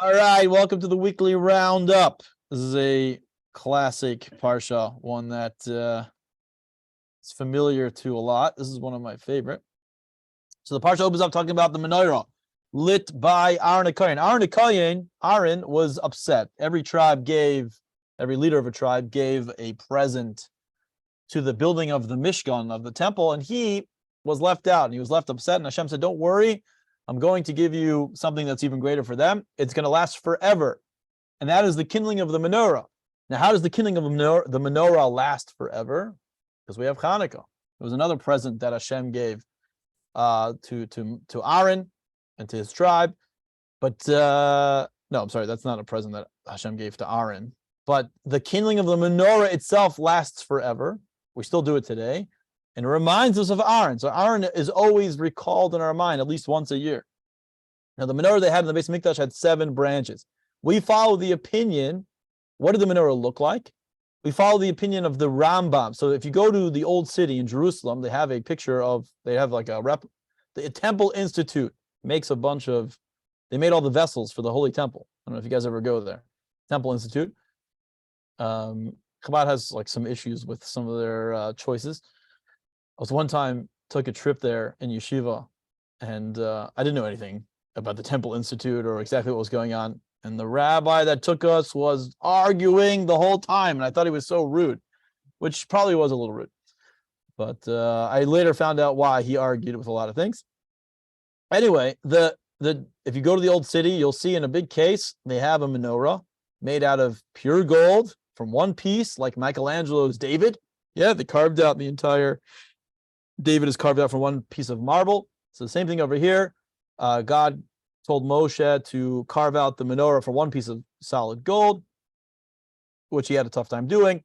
All right, welcome to the weekly roundup. This is a classic parsha, one that is familiar to a lot. This is one of my favorite. So the parsha opens up talking about the menorah lit by Aaron HaKohen. Aaron was upset. Every leader of a tribe gave a present to the building of the Mishkan, of the temple, and he was left out, and he was left upset, and Hashem said, don't worry, I'm going to give you something that's even greater for them. It's going to last forever, and that is the kindling of the menorah. Now, how does the kindling of the menorah last forever? Because we have Hanukkah. It was another present that Hashem gave to Aaron and to his tribe. But no, I'm sorry, that's not a present that Hashem gave to Aaron. But the kindling of the menorah itself lasts forever. We still do it today. And it reminds us of Aaron. So Aaron is always recalled in our mind at least once a year. Now, the menorah they had in the Beis Mikdash had 7 branches. We follow the opinion. What did the menorah look like? We follow the opinion of the Rambam. So if you go to the old city in Jerusalem, they have a picture of, the Temple Institute makes a bunch of, they made all the vessels for the Holy Temple. I don't know if you guys ever go there. Temple Institute. Chabad has like some issues with some of their choices. I was one time took a trip there in yeshiva, and I didn't know anything about the Temple Institute or exactly what was going on. And the rabbi that took us was arguing the whole time, and I thought he was so rude, which probably was a little rude. But I later found out why he argued with a lot of things. Anyway, if you go to the old city, you'll see in a big case they have a menorah made out of pure gold from one piece, like Michelangelo's David. Yeah, they carved out the entire. David is carved out from one piece of marble. So the same thing over here. God told Moshe to carve out the menorah from one piece of solid gold, which he had a tough time doing.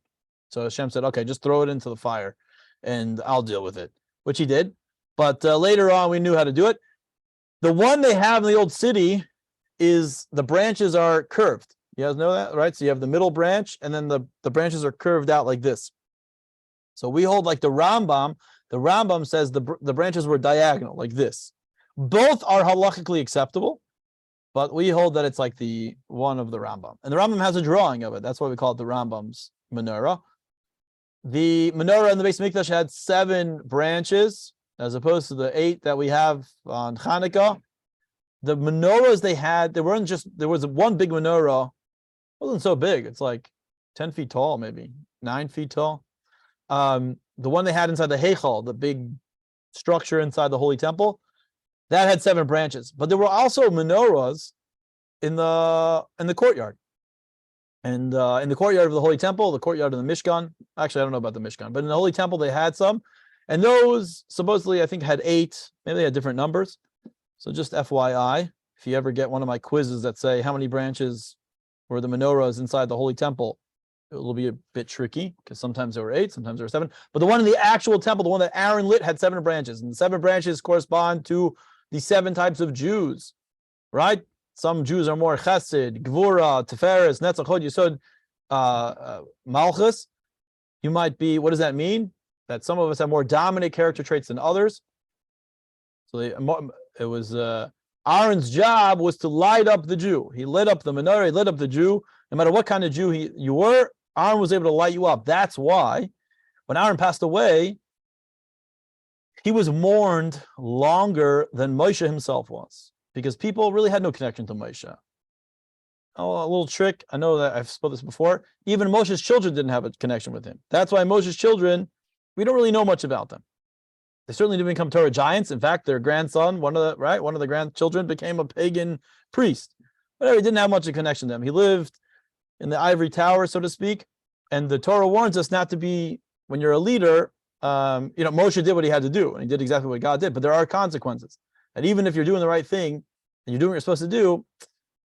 So Hashem said, okay, just throw it into the fire and I'll deal with it, which he did. But later on, we knew how to do it. The one they have in the old city is the branches are curved. You guys know that, right? So you have the middle branch, and then the branches are curved out like this. So we hold like the Rambam. The Rambam says the branches were diagonal, like this. Both are halachically acceptable, but we hold that it's like the one of the Rambam. And the Rambam has a drawing of it. That's why we call it the Rambam's menorah. The menorah in the Beis Mikdash had 7 branches, as opposed to the 8 that we have on Hanukkah. The menorahs they had, there was one big menorah. It wasn't so big. It's like 10 feet tall, maybe 9 feet tall. The one they had inside the Heichal, the big structure inside the Holy Temple, that had 7 branches. But there were also menorahs in the courtyard. And in the courtyard of the Holy Temple, the courtyard of the Mishkan, actually I don't know about the Mishkan, but in the Holy Temple they had some. And those supposedly I think had 8, maybe they had different numbers. So just FYI, if you ever get one of my quizzes that say how many branches were the menorahs inside the Holy Temple, it will be a bit tricky because sometimes there were 8, sometimes there were 7. But the one in the actual temple, the one that Aaron lit, had 7 branches. And the 7 branches correspond to the 7 types of Jews, right? Some Jews are more chesed, gvura, teferes, netzach, hod, yesod, malchus. You might be, what does that mean? That some of us have more dominant character traits than others. So it was Aaron's job was to light up the Jew. He lit up the menorah, he lit up the Jew. No matter what kind of Jew you were, Aaron was able to light you up. That's why when Aaron passed away, he was mourned longer than Moshe himself was, because people really had no connection to Moshe. Oh, a little trick. I know that I've spoken this before. Even Moshe's children didn't have a connection with him. That's why Moshe's children, we don't really know much about them. They certainly didn't become Torah giants. In fact, their grandson, one of the grandchildren, became a pagan priest. But he didn't have much of a connection to them. He lived in the ivory tower, so to speak. And the Torah warns us not to be, when you're a leader, Moshe did what he had to do, and he did exactly what God did. But there are consequences. And even if you're doing the right thing and you're doing what you're supposed to do,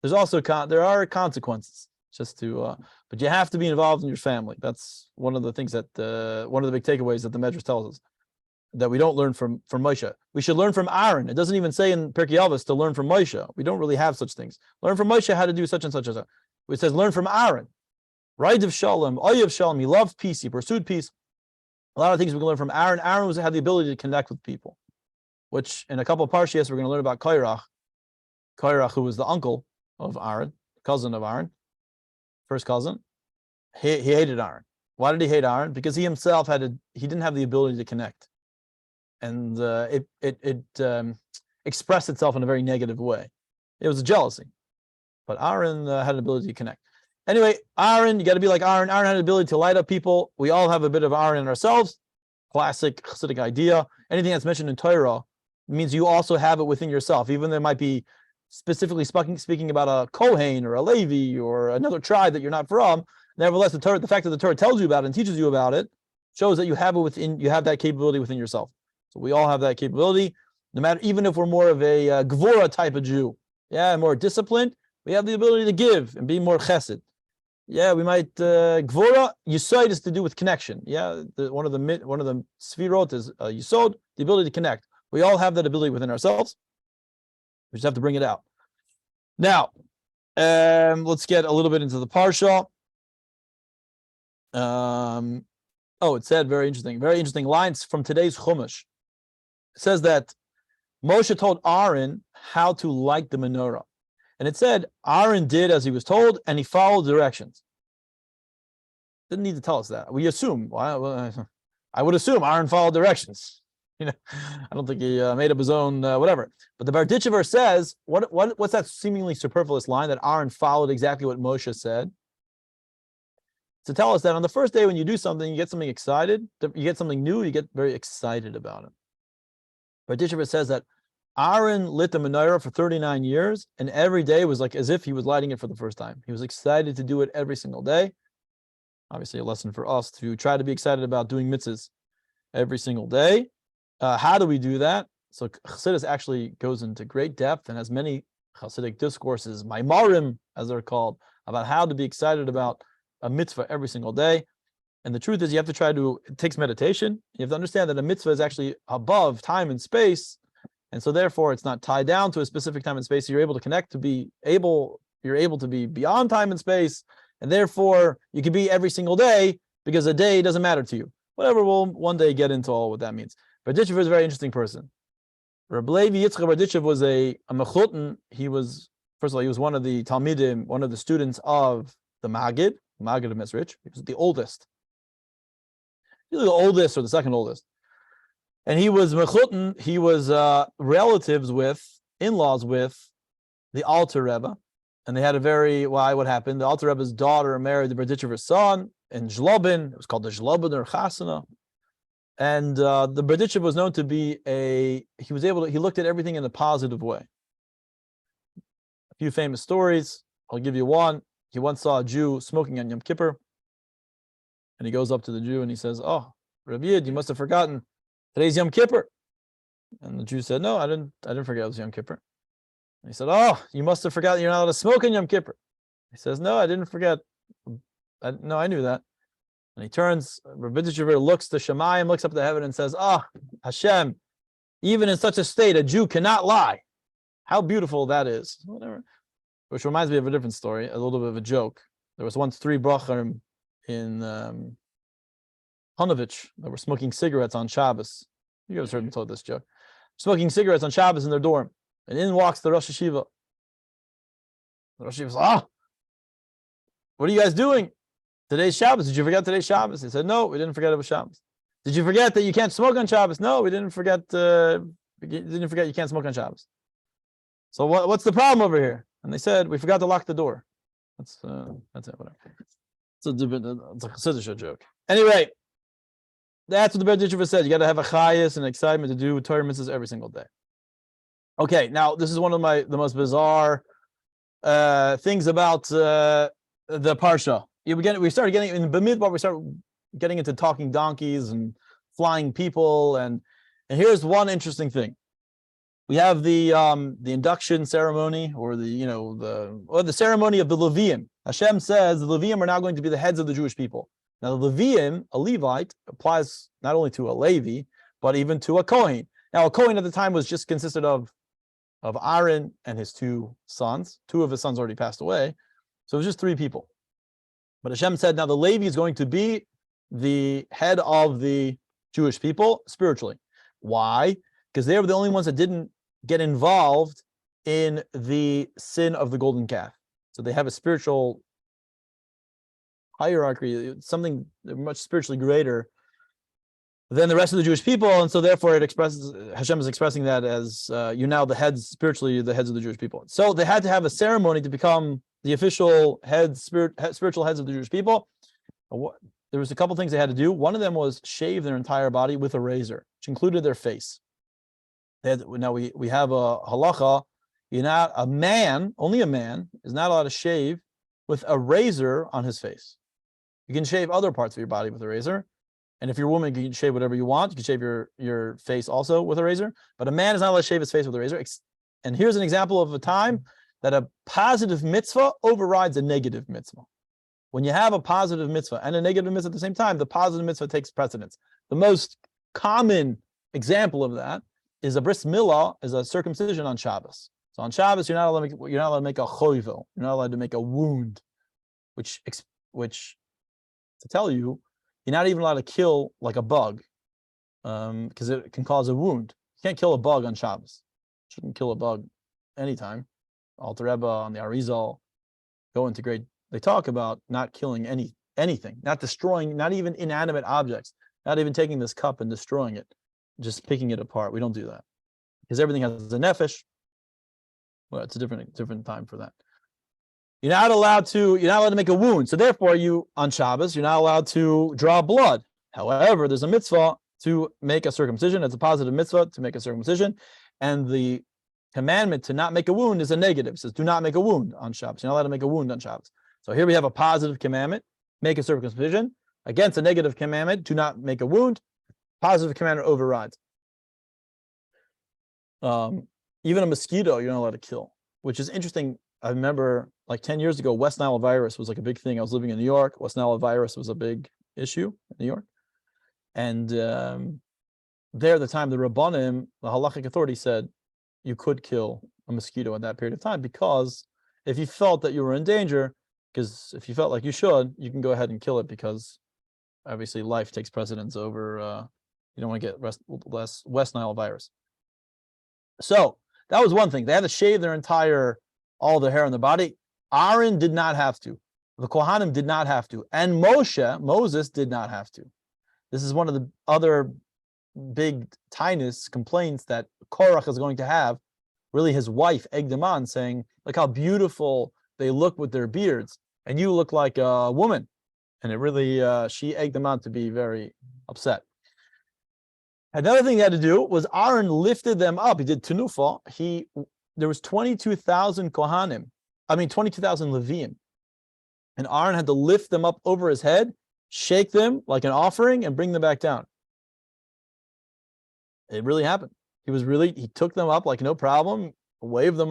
there are consequences. But you have to be involved in your family. That's one of the things that one of the big takeaways that the Medrash tells us, that we don't learn from Moshe. We should learn from Aaron. It doesn't even say in Pirkei Avos to learn from Moshe. We don't really have such things. Learn from Moshe how to do such and such. It says learn from Aaron. Right of Shalom, Oy of Shalom. He loved peace. He pursued peace. A lot of things we can learn from Aaron. Aaron had the ability to connect with people, which in a couple of parshias we're going to learn about Kairach. Kairach, who was the uncle of Aaron, cousin of Aaron, first cousin. He hated Aaron. Why did he hate Aaron? Because he himself he didn't have the ability to connect, and it expressed itself in a very negative way. It was a jealousy, but Aaron had an ability to connect. Anyway, Aaron, you got to be like Aaron. Aaron had an ability to light up people. We all have a bit of Aaron in ourselves. Classic Hasidic idea. Anything that's mentioned in Torah means you also have it within yourself, even though it might be specifically speaking about a Kohen or a Levi or another tribe that you're not from. Nevertheless, the fact that the Torah tells you about it and teaches you about it shows that you have that capability within yourself. So we all have that capability, no matter, even if we're more of a Gvura type of Jew, more disciplined, we have the ability to give and be more chesed. We might Gvura Yisod is to do with connection. One of the Sfirot is Yisod, the ability to connect. We all have that ability within ourselves. We just have to bring it out. Now, let's get a little bit into the parsha. It said very interesting lines from today's Chumash. It says that Moshe told Aaron how to light the menorah. And it said Aaron did as he was told, and he followed directions. Didn't need to tell us that. We assume. I would assume Aaron followed directions. I don't think he made up his own whatever. But the Behaalotecha says, what's that seemingly superfluous line that Aaron followed exactly what Moshe said? To tell us that on the first day when you do something, you get something excited, you get something new, you get very excited about it. Behaalotecha says that Aaron lit the menorah for 39 years, and every day was like as if he was lighting it for the first time. He was excited to do it every single day. Obviously, a lesson for us to try to be excited about doing mitzvahs every single day. How do we do that? So Chassidus actually goes into great depth and has many Chassidic discourses, Maimarim, as they're called, about how to be excited about a mitzvah every single day. And the truth is, it takes meditation. You have to understand that a mitzvah is actually above time and space. And so therefore, it's not tied down to a specific time and space. So you're able to connect you're able to be beyond time and space. And therefore, you can be every single day because a day doesn't matter to you. Whatever, we'll one day get into all what that means. Behaalotecha is a very interesting person. Rabbi Levi Yitzchak Behaalotecha was a mechutin. He was one of the Talmidim, one of the students of the Maggid of Mesrich. He was the oldest. Either the oldest or the second oldest. And he was mechutin. He was in-laws with the Alter Rebbe. And they had what happened? The Alter Rebbe's daughter married the Behaalotecha's son in Zlobin. It was called the Zlobin or Chasana. And the Behaalotecha was known to be he looked at everything in a positive way. A few famous stories. I'll give you one. He once saw a Jew smoking on Yom Kippur. And he goes up to the Jew and he says, "Oh, Rabbi Yid, you must have forgotten. Today's Yom Kippur." And the Jew said, "No, I didn't forget it was Yom Kippur." And he said, "Oh, you must have forgotten you're not allowed to smoke on Yom Kippur." He says, "No, I didn't forget. I knew that." And he turns, Rabbi Behaalotecha looks to Shemayim, looks up to heaven and says, Hashem, even in such a state, a Jew cannot lie. How beautiful that is. Whatever. Which reminds me of a different story, a little bit of a joke. There was once 3 brachim in Panovich that were smoking cigarettes on Shabbos. You guys heard me told this joke. Smoking cigarettes on Shabbos in their dorm. And in walks the Rosh Hashiva. The Rosh Hashiva says, what are you guys doing? Today's Shabbos. Did you forget today's Shabbos? He said, "No, we didn't forget it was Shabbos." "Did you forget that you can't smoke on Shabbos?" "No, we didn't forget. You can't smoke on Shabbos." "So what's the problem over here?" And they said, "We forgot to lock the door." That's it. Whatever. It's a Chassidic joke. Anyway, that's what the Behaalotecha said. You got to have a chayas and excitement to do Torah mitzvahs every single day. Okay, now this is one of the most bizarre things about the parsha. We started getting in Bamidbar. We started getting into talking donkeys and flying people, and here's one interesting thing. We have the induction ceremony, or the ceremony of the Leviim. Hashem says the Leviim are now going to be the heads of the Jewish people. Now the Leviim, a Levite, applies not only to a Levi, but even to a Kohen. Now a Kohen at the time was just consisted of Aaron and his 2 sons. 2 of his sons already passed away, so it was just 3 people. But Hashem said, now the Levi is going to be the head of the Jewish people spiritually. Why? Because they were the only ones that didn't get involved in the sin of the golden calf. So they have a spiritual hierarchy, something much spiritually greater than the rest of the Jewish people, and so therefore it expresses, Hashem is expressing that as you're now the heads, spiritually the heads of the Jewish people. So they had to have a ceremony to become the official spiritual heads of the Jewish people. There was a couple things they had to do. One of them was shave their entire body with a razor, which included their face. Now we have a halacha. You're not a man, only a man is not allowed to shave with a razor on his face. You can shave other parts of your body with a razor. And if you're a woman, you can shave whatever you want. You can shave your face also with a razor. But a man is not allowed to shave his face with a razor. And here's an example of a time that a positive mitzvah overrides a negative mitzvah. When you have a positive mitzvah and a negative mitzvah at the same time, the positive mitzvah takes precedence. The most common example of that is a bris milah, is a circumcision on Shabbos. So on Shabbos, you're not allowed to make a choivel. You're not allowed to make a wound, which to tell you, you're not even allowed to kill like a bug, because it can cause a wound. You can't kill a bug on Shabbos. You shouldn't kill a bug anytime. Alter Rebbe on the Arizal go into great. They talk about not killing anything, not destroying, not even inanimate objects, not even taking this cup and destroying it, just picking it apart. We don't do that because everything has a nefesh. Well, it's a different time for that. You're not allowed to make a wound. So therefore, on Shabbos, you're not allowed to draw blood. However, there's a mitzvah to make a circumcision. It's a positive mitzvah to make a circumcision. And the commandment to not make a wound is a negative. It says, do not make a wound on Shabbos. You're not allowed to make a wound on Shabbos. So here we have a positive commandment, make a circumcision, against a negative commandment, do not make a wound. Positive commandment overrides. Even a mosquito, you're not allowed to kill, which is interesting. I remember like 10 years ago, West Nile virus was like a big thing. I was living in New York. West Nile virus was a big issue in New York. And there at the time, the Rabbanim, the halachic authority said you could kill a mosquito in that period of time because if you felt that you were in danger, because if you felt like you should, you can go ahead and kill it because obviously life takes precedence over, you don't want to get less West Nile virus. So that was one thing. They had to shave all the hair on the body. Aaron did not have to. The Kohanim did not have to. And Moses did not have to. This is one of the other big tinus complaints that Korach is going to have. Really his wife egged him on saying, look how beautiful they look with their beards. And you look like a woman. And it really, she egged him on to be very upset. Another thing he had to do was Aaron lifted them up. He did tenufa. There was 22,000 Kohanim. 22,000 Leviim. And Aaron had to lift them up over his head, shake them like an offering, and bring them back down. It really happened. He took them up like no problem, waved them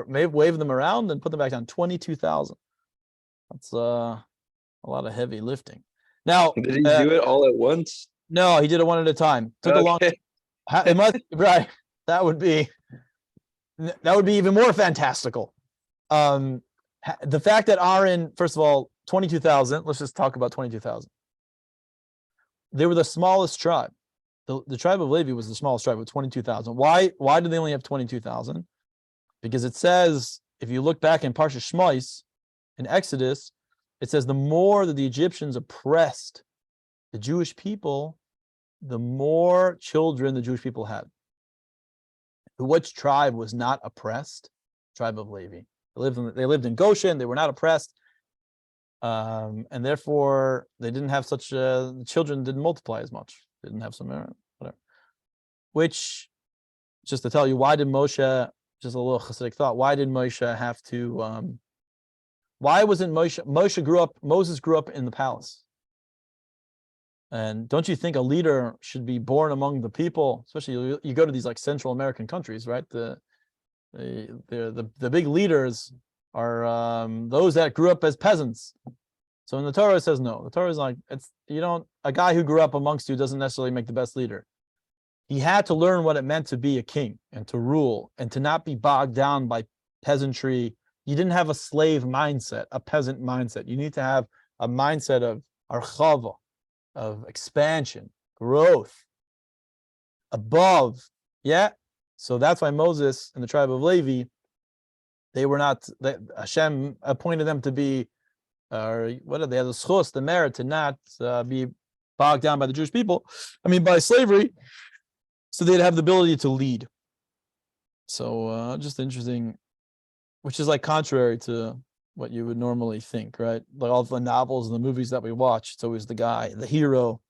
waved them around, and put them back down. 22,000. That's a lot of heavy lifting. Now, did he do it all at once? No, he did it one at a time. Took a long. It must right. That would be even more fantastical. The fact that Aaron, first of all, 22,000. Let's just talk about 22,000. They were the smallest tribe. The tribe of Levi was the smallest tribe with 22,000. Why did they only have 22,000? Because it says, if you look back in Parsha Shmos, in Exodus, it says the more that the Egyptians oppressed the Jewish people, the more children the Jewish people had. Which tribe was not oppressed? Tribe of Levi. They lived in Goshen. They were not oppressed, and therefore they didn't have such. Children didn't multiply as much. They didn't have some whatever. Which, just to tell you, why did Moshe? Just a little Hasidic thought. Why did Moshe have to? Why wasn't Moshe? Moses grew up in the palace. And don't you think a leader should be born among the people? Especially you go to these like Central American countries, right? The big leaders are those that grew up as peasants. So in the Torah it says no. The Torah is like a guy who grew up amongst you doesn't necessarily make the best leader. He had to learn what it meant to be a king and to rule and to not be bogged down by peasantry. You didn't have a slave mindset, a peasant mindset. You need to have a mindset of archava, of expansion, growth, above. Yeah. So that's why Moses and the tribe of Levi they were not. Hashem appointed them to be, what are they? The schus, the merit to not be bogged down by the Jewish people. I mean, by slavery, so they'd have the ability to lead. So just interesting, which is like contrary to what you would normally think, right? Like all the novels and the movies that we watch, it's always the guy, the hero,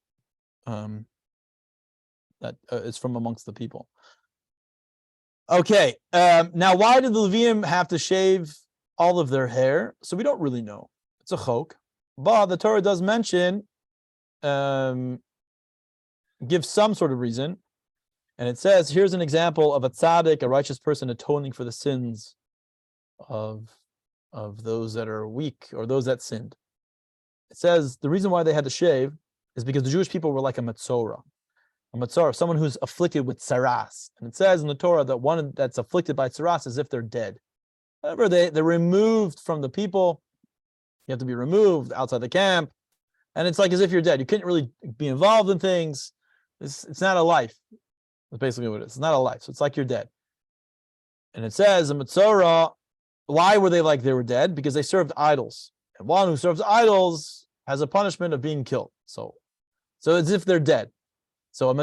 that is from amongst the people. Okay, now why did the Levium have to shave all of their hair? So we don't really know. It's a chok, but the Torah does mention, give some sort of reason, and it says, here's an example of a tzaddik, a righteous person, atoning for the sins of those that are weak or those that sinned. It says the reason why they had to shave is because the Jewish people were like a metzora. A metzora, someone who's afflicted with tsaras. And it says in the Torah that one that's afflicted by tsaras is as if they're dead. However, they're removed from the people. You have to be removed outside the camp. And it's like as if you're dead. You couldn't really be involved in things. It's not a life. That's basically what it is. It's not a life. So it's like you're dead. And it says, a metzora, why were they like they were dead? Because they served idols. And one who serves idols has a punishment of being killed. So as if they're dead. So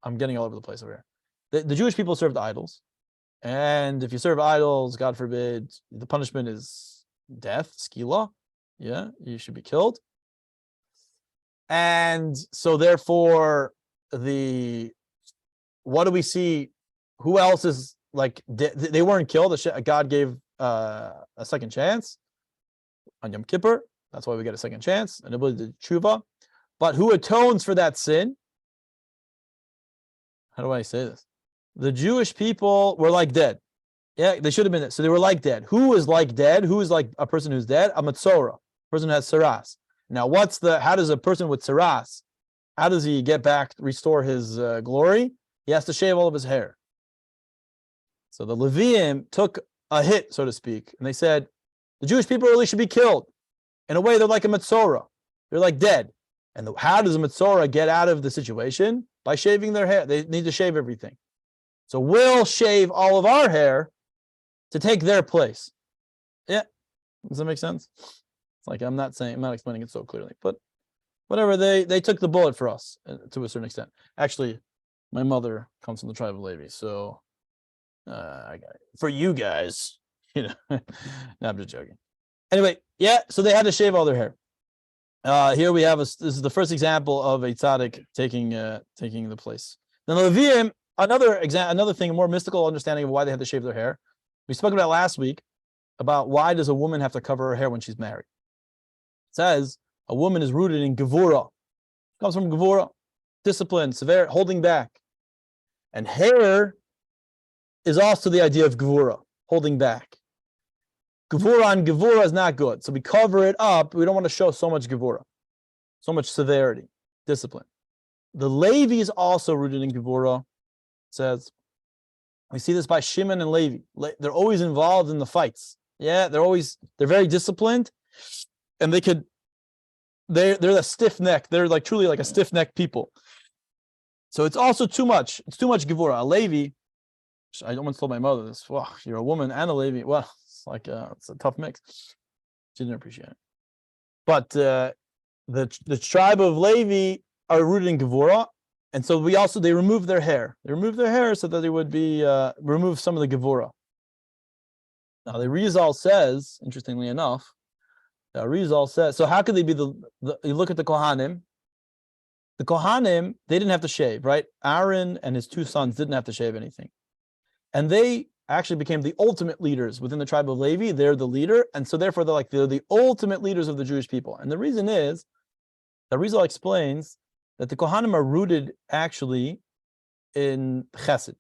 I'm getting all over the place over here. The Jewish people served idols. And if you serve idols, God forbid, the punishment is death, skila. Yeah, you should be killed. And so therefore, what do we see? Who else is like, they weren't killed. God gave a second chance on Yom Kippur. That's why we get a second chance, an ability to tshuva. But who atones for that sin? How do I say this? The Jewish people were like dead. Yeah, they should have been dead. So they were like dead. Who is like dead? Who is like a person who's dead? A metzora, a person who has saras. Now, how does a person with saras, how does he get back, restore his glory? He has to shave all of his hair. So the Levium took a hit, so to speak, and they said, the Jewish people really should be killed. In a way, they're like a metzora. They're like dead. And how does a metzora get out of the situation? By shaving their hair. They need to shave everything. So we'll shave all of our hair to take their place. Yeah. Does that make sense? It's like I'm not explaining it so clearly, but whatever, they took the bullet for us to a certain extent. Actually, my mother comes from the tribe of Levi, so I got it. For you guys, no, I'm just joking. Anyway, yeah, so they had to shave all their hair. Here we have this is the first example of a tzaddik taking the place. Then the Levium, another thing, a more mystical understanding of why they had to shave their hair. We spoke about last week about why does a woman have to cover her hair when she's married. It says a woman is rooted in gevura. It comes from gevura, discipline, severe, holding back. And hair is also the idea of gevura, holding back. Gevura on gevura is not good. So we cover it up. We don't want to show so much gevura, so much severity, discipline. The Levi is also rooted in gevura. It says, we see this by Shimon and Levi. They're always involved in the fights. Yeah, they're very disciplined. And they're the stiff neck. They're like truly like a stiff neck people. So it's also too much. It's too much gevura. A Levi, I once told my mother this. Wow, you're a woman and a Levi. Well, it's a tough mix. She didn't appreciate it. But the tribe of Levi are rooted in gevura, and so they remove their hair. They remove their hair so that they would be remove some of the gevura. Now the Rizal says, interestingly enough, so how could they be you look at the Kohanim. The Kohanim, they didn't have to shave, right? Aaron and his two sons didn't have to shave anything. And they actually became the ultimate leaders within the tribe of Levi. They're the leader, and so therefore they're the ultimate leaders of the Jewish people. And the reason is, the Rizal explains that the Kohanim are rooted actually in Chesed,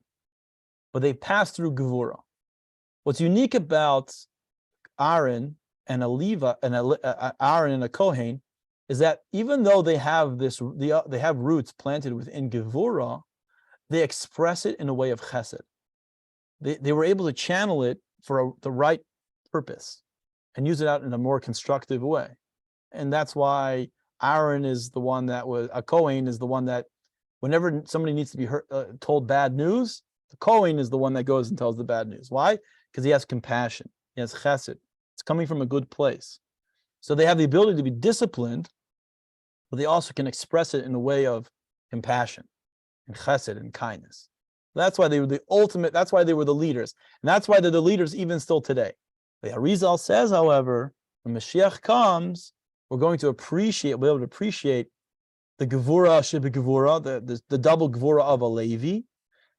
but they pass through Gevura. What's unique about Aaron and a Levi and Aaron and a Kohen is that even though they have they have roots planted within Gevura, they express it in a way of Chesed. They were able to channel it for the right purpose and use it out in a more constructive way. And that's why Aaron is the one a Kohen is the one that whenever somebody needs to be told bad news, the Kohen is the one that goes and tells the bad news. Why? Because he has compassion. He has chesed. It's coming from a good place. So they have the ability to be disciplined, but they also can express it in a way of compassion and chesed and kindness. That's why they were the ultimate, that's why they were the leaders. And that's why they're the leaders even still today. The Arizal says, however, when Mashiach comes, we're going to be able to appreciate the Gevura Sheba Gevura, the double Gevura of a Levi,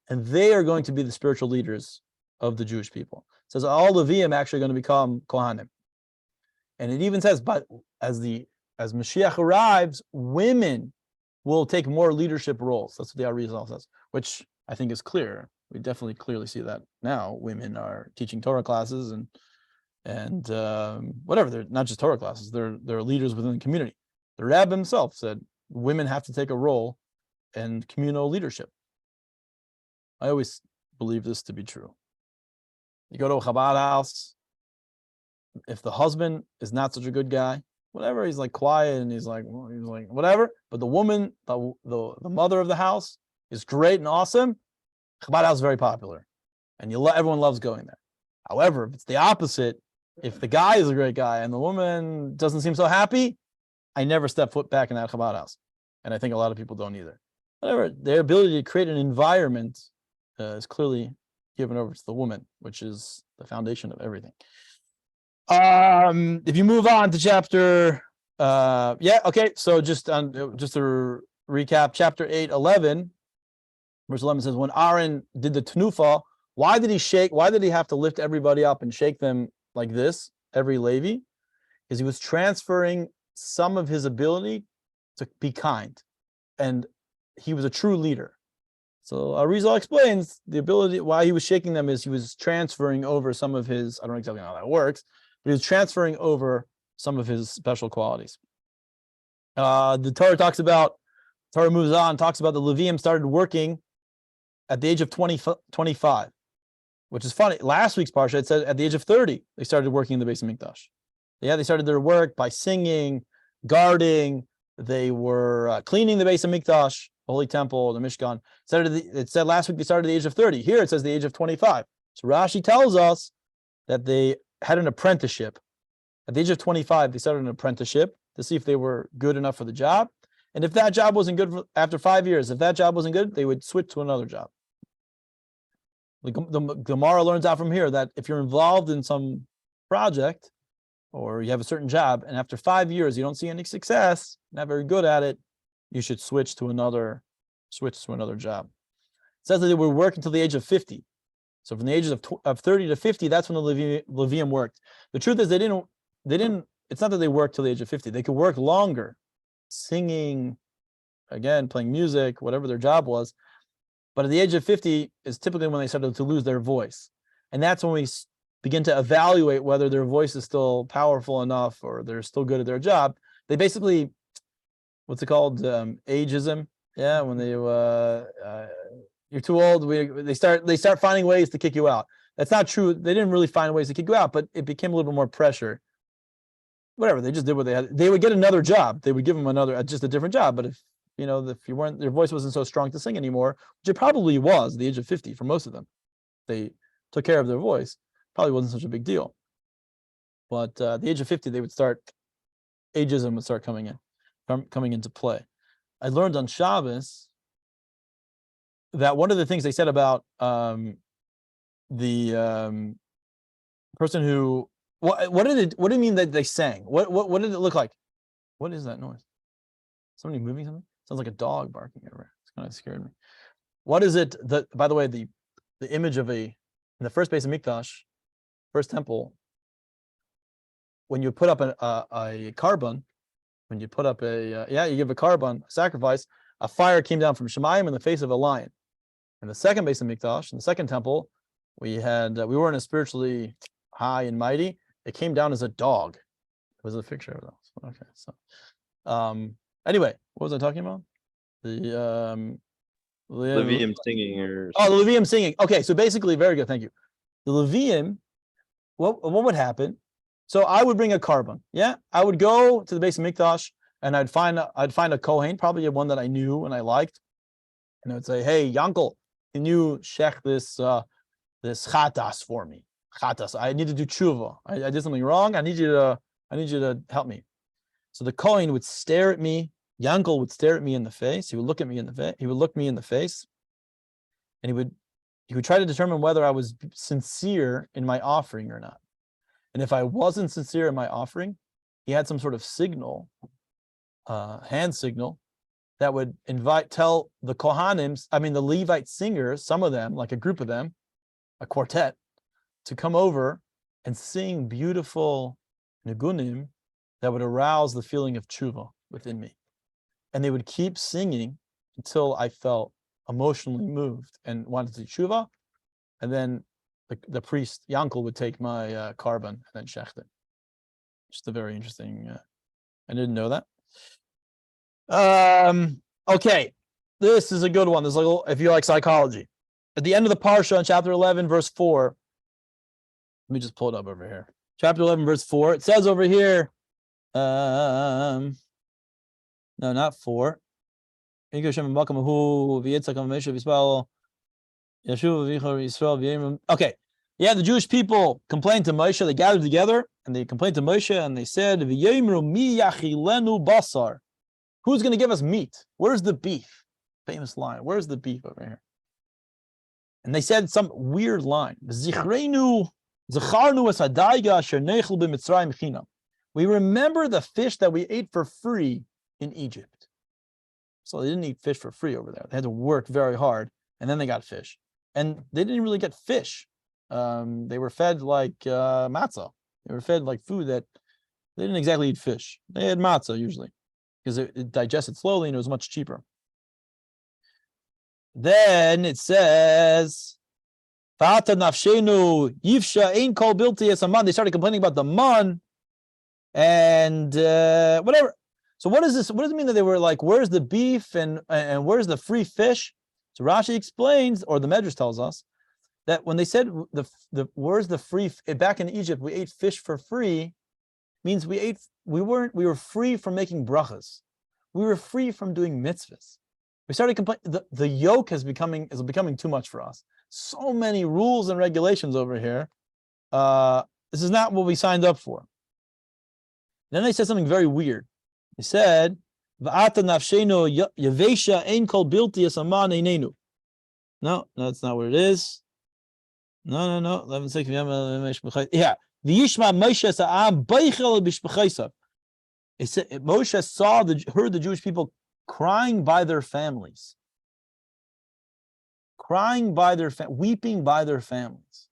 and they are going to be the spiritual leaders of the Jewish people. It says all Leviim actually going to become Kohanim. And it even says, but as Mashiach arrives, women will take more leadership roles. That's what the Arizal says, which I think is clear. We definitely clearly see that now. Women are teaching Torah classes and whatever. They're not just Torah classes. They're leaders within the community. The Rebbe himself said women have to take a role in communal leadership. I always believe this to be true. You go to a Chabad house, if the husband is not such a good guy, whatever, he's like quiet and he's like whatever, but the woman, the mother of the house is great and awesome, Chabad house is very popular, and everyone loves going there. However, if it's the opposite, if the guy is a great guy and the woman doesn't seem so happy, I never step foot back in that Chabad house, and I think a lot of people don't either. Whatever, their ability to create an environment is clearly given over to the woman, which is the foundation of everything. If you move on to chapter, so just to recap, chapter 8:11, verse 11 says, when Aaron did the tenufa, why did he shake? Why did he have to lift everybody up and shake them like this, every Levi? Because he was transferring some of his ability to be kind, and he was a true leader. So Arizal explains the ability why he was shaking them is he was transferring over some of his, I don't know exactly how that works, but he was transferring over some of his special qualities. The Torah moves on, talks about the Levium started working at the age of 25, which is funny. Last week's parsha, it said at the age of 30, they started working in the Beis Hamikdash. Yeah, they started their work by singing, guarding, they were cleaning the Beis Hamikdash, Holy Temple, the Mishkan. It said last week they started at the age of 30. Here it says the age of 25. So Rashi tells us that they had an apprenticeship. At the age of 25, they started an apprenticeship to see if they were good enough for the job. And if that job wasn't good after 5 years, if that job wasn't good, they would switch to another job. The Gemara learns out from here that if you're involved in some project or you have a certain job, and after 5 years you don't see any success, not very good at it, you should switch to another job. It says that they would work until the age of 50. So from the ages of 30 to 50, that's when the Levium worked. The truth is they didn't, it's not that they worked till the age of 50. They could work longer, singing, again, playing music, whatever their job was. But at the age of 50 is typically when they started to lose their voice. And that's when we begin to evaluate whether their voice is still powerful enough or they're still good at their job. They basically, what's it called? Ageism. Yeah, when they you're too old, they start finding ways to kick you out. That's not true. They didn't really find ways to kick you out, but it became a little bit more pressure. Whatever, they just did what they had. They would get another job. They would give them just a different job. But if your voice wasn't so strong to sing anymore, which it probably was at the age of 50 for most of them, they took care of their voice. Probably wasn't such a big deal. But at the age of 50, ageism would start coming into play. I learned on Shabbos that one of the things they said about the person who what do you mean that they sang? What did it look like? What is that noise? Somebody moving something? Sounds like a dog barking everywhere. It's kind of scared me. What is it that, by the way, the image of in the first Beis Hamikdash, first temple, when you put up a carbon, when you put up you give a carbon, a sacrifice, a fire came down from Shemayim in the face of a lion. In the second Beis Hamikdash, in the second temple, we weren't as spiritually high and mighty. It came down as a dog. It was a picture of those. Okay, so anyway, what was I talking about? The Levium singing or the Levium singing. Okay, so basically, very good, thank you. The Levium, what would happen? So I would bring a carbon. Yeah, I would go to the Beis Hamikdash and I'd find a Kohen, probably one that I knew and I liked, and I would say, "Hey, Yankel, can you shech this chatas for me? chatas. I need to do tshuva. I did something wrong. I need you to help me. So the Kohen would stare at me. Yankel would stare at me in the face. He would look at me in the face. He would look me in the face, and he would try to determine whether I was sincere in my offering or not. And if I wasn't sincere in my offering, he had some sort of signal, hand signal, that would tell the Kohanim, the Levite singers, some of them, like a group of them, a quartet, to come over and sing beautiful nigunim that would arouse the feeling of tshuva within me. And they would keep singing until I felt emotionally moved and wanted to do tshuva. And then the priest, Yankel, would take my carbon and then shecht it. Just a very interesting, I didn't know that. Okay, this is a good one. This is like, if you like psychology. At the end of the parsha in chapter 11, verse 4, let me just pull it up over here. Chapter 11, verse 4, it says over here, no, not 4. Okay, yeah, the Jewish people complained to Moshe. They gathered together and they complained to Moshe and they said, who's going to give us meat? Where's the beef? Famous line. Where's the beef over here? And they said some weird line. We remember the fish that we ate for free in Egypt. So they didn't eat fish for free over there. They had to work very hard, and then they got fish. And they didn't really get fish. They were fed like matzah. They were fed like food that they didn't exactly eat fish. They had matzah usually, because it digested slowly and it was much cheaper. Then it says, they started complaining about the man and whatever. So what is this? What does it mean that they were like, where's the beef and where's the free fish? So Rashi explains, or the Medrash tells us, that when they said the where's the free, back in Egypt we ate fish for free, means we were free from making brachas. We were free from doing mitzvahs. We started complaining. The yoke is becoming too much for us. So many rules and regulations over here. This is not what we signed up for. Then they said something very weird. They said, "V'ata nafshenu yavesha ein kol bilti asaman einenu." No, that's not what it is. No. 11:6. Yeah. V'yishma Moshe sa'am beichel b'shpechaisav. It said Moshe heard the Jewish people crying by their families, weeping by their families.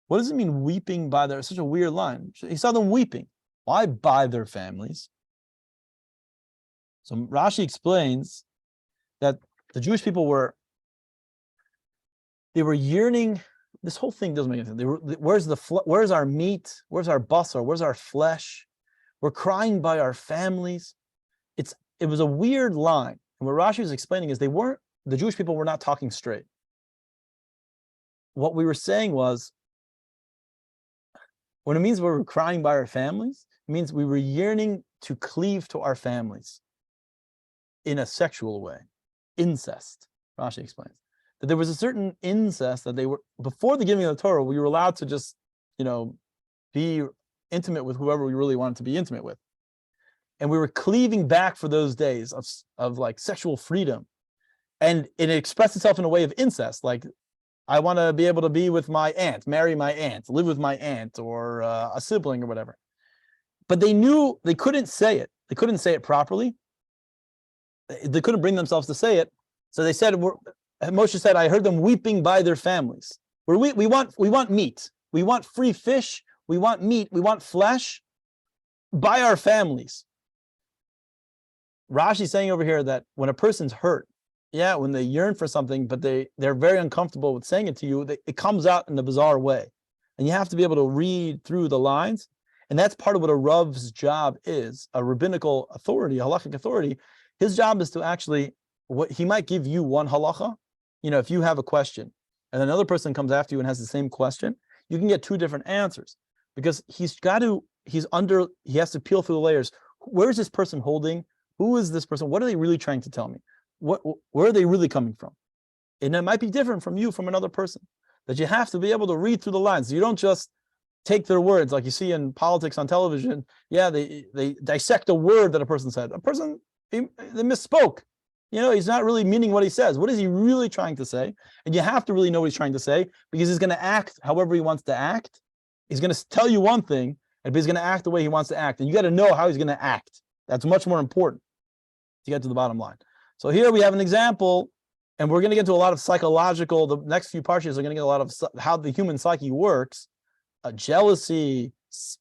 What does it mean, weeping by their? It's such a weird line. He saw them weeping. Why by their families? So Rashi explains that the Jewish people were yearning. This whole thing doesn't make any sense. Where's our meat? Where's our basar? Where's our flesh? We're crying by our families. It was a weird line. And what Rashi is explaining is the Jewish people were not talking straight. What we were saying was, when it means we were crying by our families, it means we were yearning to cleave to our families in a sexual way. Incest, Rashi explains. That there was a certain incest that they were, before the giving of the Torah, we were allowed to just, be intimate with whoever we really wanted to be intimate with. And we were cleaving back for those days of like sexual freedom. And it expressed itself in a way of incest. Like, I want to be able to be with my aunt, marry my aunt, live with my aunt, or a sibling or whatever. But they knew they couldn't say it. They couldn't say it properly. They couldn't bring themselves to say it. So they said, Moshe said, I heard them weeping by their families. We want meat. We want free fish. We want meat. We want flesh by our families. Rashi's saying over here that when a person's hurt, when they yearn for something, but they're very uncomfortable with saying it to you, it comes out in a bizarre way. And you have to be able to read through the lines. And that's part of what a Rav's job is, a rabbinical authority, a halachic authority. His job is to actually, he might give you one halacha. If you have a question and another person comes after you and has the same question, you can get two different answers, because he has to peel through the layers. Where is this person holding? Who is this person? What are they really trying to tell me? Where are they really coming from? And it might be different from another person. That you have to be able to read through the lines. You don't just take their words, like you see in politics on television. Yeah, they dissect a word that a person said. A person, they misspoke. He's not really meaning what he says. What is he really trying to say? And you have to really know what he's trying to say, because he's going to act however he wants to act. He's going to tell you one thing, but he's going to act the way he wants to act. And you got to know how he's going to act. That's much more important to get to the bottom line. So here we have an example, and we're going to get to a lot of psychological, the next few parshas are going to get a lot of how the human psyche works, jealousy,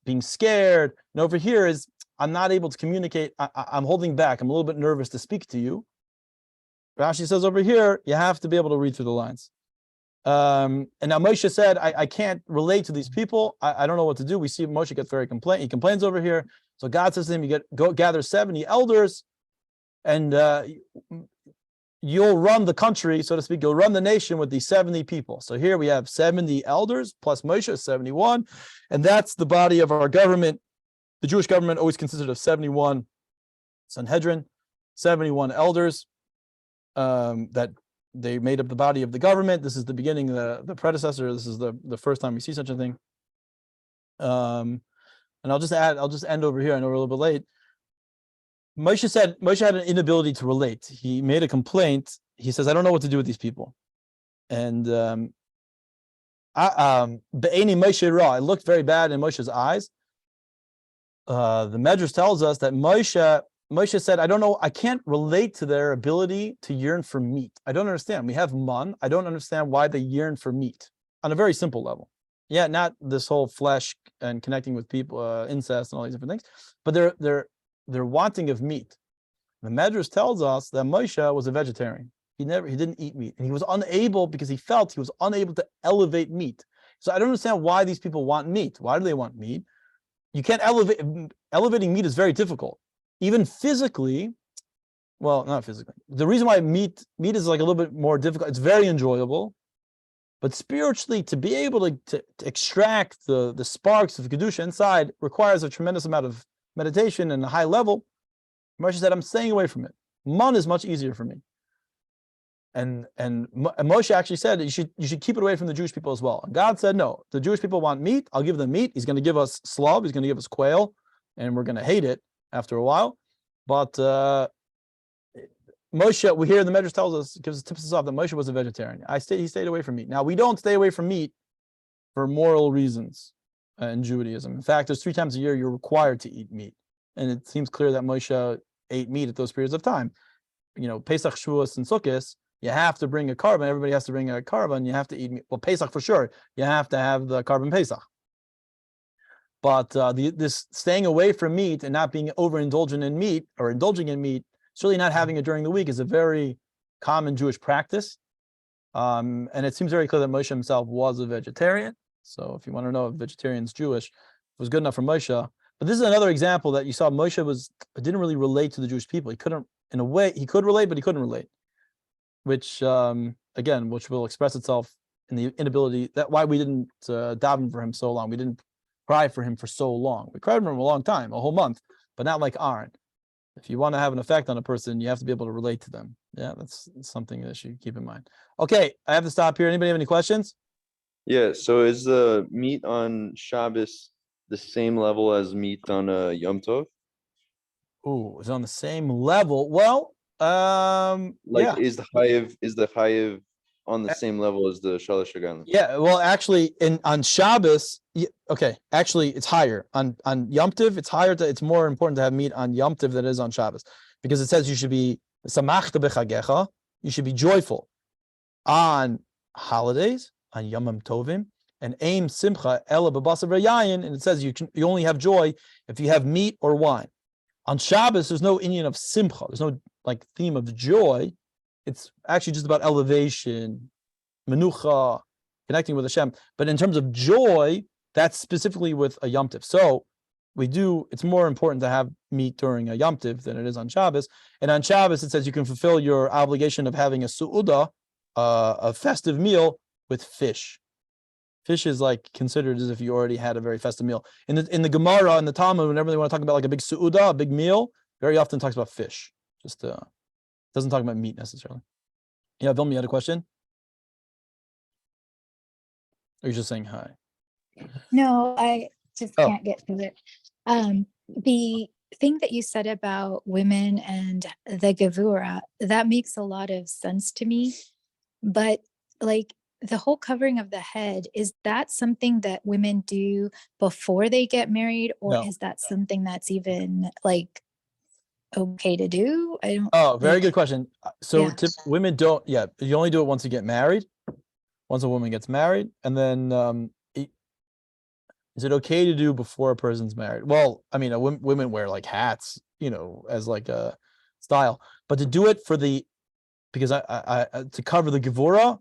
being scared. And over here is, I'm not able to communicate. I'm holding back. I'm a little bit nervous to speak to you. Rashi says over here, you have to be able to read through the lines. And now Moshe said, I can't relate to these people. I don't know what to do. We see Moshe gets very he complains over here. So God says to him, go gather 70 elders, and you'll run the country, so to speak. You'll run the nation with these 70 people. So here we have 70 elders plus Moshe, 71. And that's the body of our government. The Jewish government always consisted of 71 Sanhedrin, 71 elders. That they made up the body of the government. This is the beginning, the predecessor. This is the first time we see such a thing. And I'll just end over here. I know we're a little bit late. Moshe had an inability to relate. He made a complaint. He says, I don't know what to do with these people. And Be'eni Moshe Ra, it looked very bad in Moshe's eyes. The Medrash tells us that Moshe said, I don't know, I can't relate to their ability to yearn for meat. I don't understand. We have man. I don't understand why they yearn for meat on a very simple level. Yeah, not this whole flesh and connecting with people, incest and all these different things, but they're wanting of meat. The Medrash tells us that Moshe was a vegetarian. He didn't eat meat, and he was unable, because he felt he was unable to elevate meat. So I don't understand why these people want meat. Why do they want meat? You can't elevating meat is very difficult. Even physically, well, not physically. The reason why meat is like a little bit more difficult, it's very enjoyable, but spiritually, to be able to extract the sparks of Kedusha inside requires a tremendous amount of meditation and a high level. Moshe said, I'm staying away from it. Man is much easier for me. And Moshe actually said, you should keep it away from the Jewish people as well. And God said, no, the Jewish people want meat. I'll give them meat. He's going to give us slav. He's going to give us quail, and we're going to hate it after a while. But Moshe, we hear the Medrash tells us, tips us off that Moshe was a vegetarian. He stayed away from meat. Now, we don't stay away from meat for moral reasons in Judaism. In fact, there's 3 times a year you're required to eat meat. And it seems clear that Moshe ate meat at those periods of time. Pesach, Shavuos, and Sukkot, you have to bring a carbon. Everybody has to bring a carbon. You have to eat meat. Well, Pesach for sure. You have to have the carbon Pesach. But this staying away from meat and not being overindulgent in meat or indulging in meat, certainly not having it during the week, is a very common Jewish practice. And it seems very clear that Moshe himself was a vegetarian. So if you want to know if vegetarian's Jewish, it was good enough for Moshe. But this is another example that you saw Moshe didn't really relate to the Jewish people. He couldn't, in a way, he could relate, but he couldn't relate. Which will express itself in the inability, that why we didn't daven for him so long. We didn't cry for him for so long. We cried for him a long time, a whole month, but not like Aaron. If you want to have an effect on a person, you have to be able to relate to them. Yeah, that's something that you keep in mind. Okay, I have to stop here. Anybody have any questions? Yeah, so is the meat on Shabbos the same level as meat on Yom Tov? Ooh, it's on the same level. Well, yeah. Is the chayiv on the same level as the Shalosh Hagan? Yeah, well, actually, on Shabbos, okay, actually, it's higher. On Yom Tov, it's higher. It's more important to have meat on Yom Tov than it is on Shabbos, because it says you should be samachta b'chagecha. You should be joyful on holidays, on Yomim Tovim, and aim simcha ela b'basar v'yayin. And it says you only have joy if you have meat or wine. On Shabbos, there's no inyan of simcha. There's no theme of joy. It's actually just about elevation, menucha, connecting with Hashem. But in terms of joy, that's specifically with a Yom Tov. So it's more important to have meat during a Yom Tov than it is on Shabbos. And on Shabbos, it says you can fulfill your obligation of having a su'udah, a festive meal, with fish. Fish is considered as if you already had a very festive meal. In the Gemara and the Talmud, whenever they want to talk about a big su'udah, a big meal, very often talks about fish. Just doesn't talk about meat necessarily. Yeah, Vilmi, you had a question? Or are you just saying hi? No, I just Oh. can't get to it. The thing that you said about women and the Gevura, that makes a lot of sense to me. But like the whole covering of the head, is that something that women do before they get married, or No. is that something that's even like okay to do? I don't. Oh, very like, good question. So Yeah. women don't, yeah, you only do it once you get married. Once a woman gets married, and then is it okay to do before a person's married? Well, I mean, women wear like hats, as like a style, but to do it for because to cover the Gevura,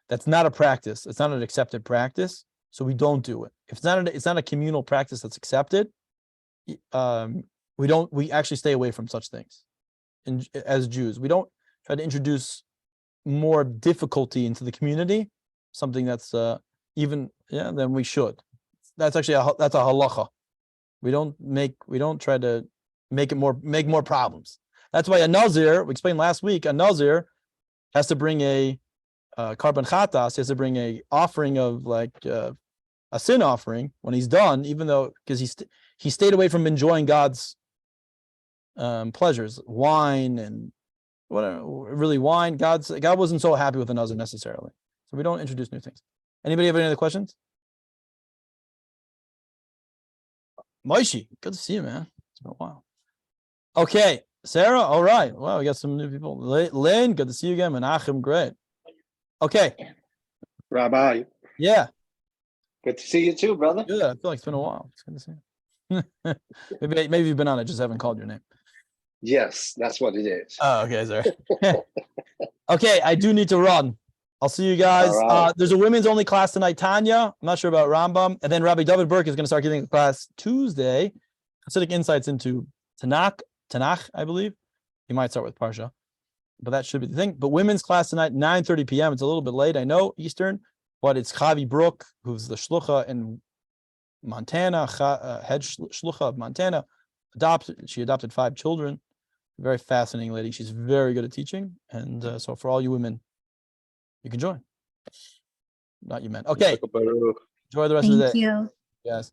that's not a practice. It's not an accepted practice, so we don't do it. If it's not a communal practice that's accepted, we actually stay away from such things. And as Jews, we don't try to introduce more difficulty into the community, something that's than we should. That's actually that's a halacha. We don't try to make more problems. That's why a nazir, we explained last week, a nazir has to bring a carbon chatas, he has to bring a offering of like a sin offering when he's done, even though because he stayed away from enjoying God's pleasures, wine and whatever, really wine. God wasn't so happy with a nazir necessarily, so we don't introduce new things. Anybody have any other questions? Moishi, good to see you, man. It's been a while. Okay, Sarah. All right. Wow, we got some new people. Lynn, good to see you again. Menachem, great. Okay. Rabbi, Yeah. good to see you too, brother. Good. I feel like it's been a while. It's good to see you. maybe you've been on it, just haven't called your name. Yes, that's what it is. Oh, okay, sorry. Okay, I do need to run. I'll see you guys. All right. There's a women's only class tonight, Tanya. I'm not sure about Rambam. And then Rabbi David Burke is going to start giving a class Tuesday. Hasidic insights into Tanakh, I believe. He might start with Parsha, but that should be the thing. But women's class tonight, 9:30 p.m. It's a little bit late, I know, Eastern, but it's Chavi Brook, who's the shlucha in Montana, head shlucha of Montana. She adopted 5 children. Very fascinating lady. She's very good at teaching. And so for all you women, you can join. Not you men. Okay. Enjoy the rest of the Thank day. you. Yes.